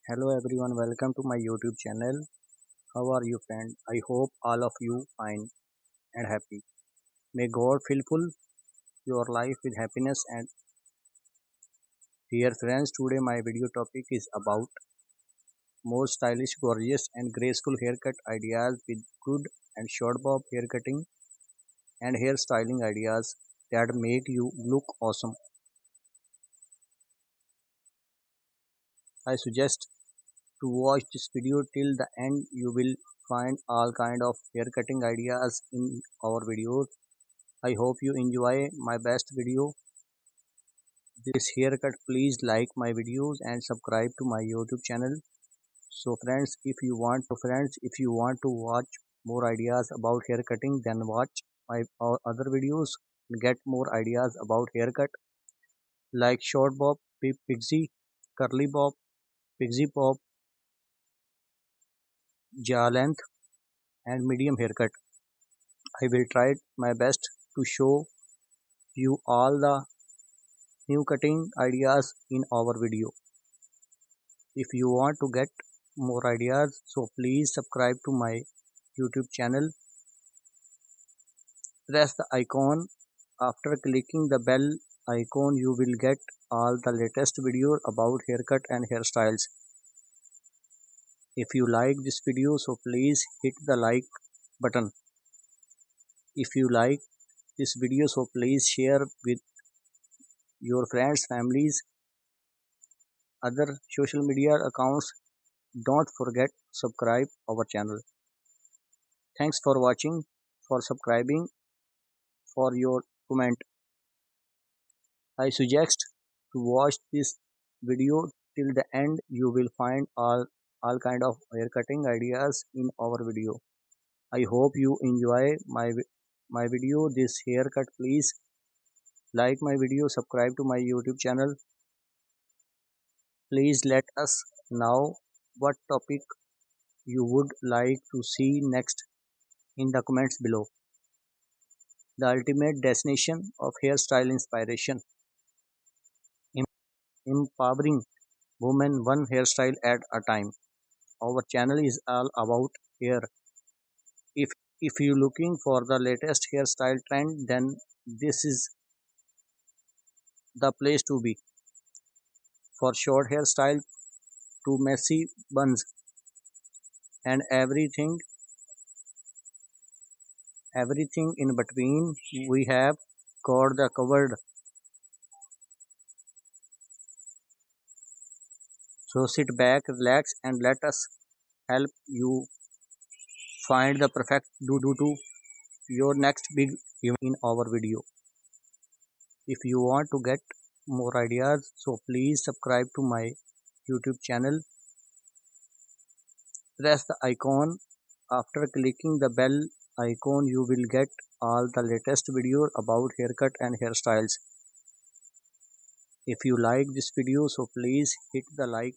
Hello everyone, welcome to my YouTube channel. How are you friend? I hope all of you fine and happy. May God fulfill your life with happiness and dear friends, today my video topic is about more stylish, gorgeous and graceful haircut ideas with good and short bob haircutting and hairstyling ideas that make you look awesome. I suggest to watch this video till the end. You will find all kind of haircutting ideas in our videos. I hope you enjoy my best video. This haircut, please like my videos and subscribe to my YouTube channel. So friends, if you want to watch more ideas about haircutting, then watch my our other videos and get more ideas about haircut like short bob, pixie, curly bob, pixie bob, jaw length and medium haircut. I will try my best to show you all the new cutting ideas in our video. If you want to get more ideas, so please subscribe to my YouTube channel. Press the icon. After clicking the bell icon, you will get all the latest videos about haircut and hairstyles. If you like this video, so please hit the like button. If you like this video, so please share with your friends, families, other social media accounts. Don't forget subscribe our channel. Thanks for watching, for subscribing, for your comment. I suggest to watch this video till the end. You will find all kind of hair cutting ideas in our video. I hope you enjoy my video. This haircut, please like my video, subscribe to my YouTube channel. Please let us know what topic you would like to see next in the comments below. The ultimate destination of hairstyle inspiration, empowering women one hairstyle at a time. Our channel is all about hair. If you looking for the latest hairstyle trend, then this is the place to be. For short hairstyle to messy buns and everything in between, we have got the covered. So sit back, relax, and let us help you find the perfect do to your next big event in our video. If you want to get more ideas, so please subscribe to my YouTube channel. Press the icon. After clicking the bell icon, you will get all the latest videos about haircut and hairstyles. If you like this video, so please hit the like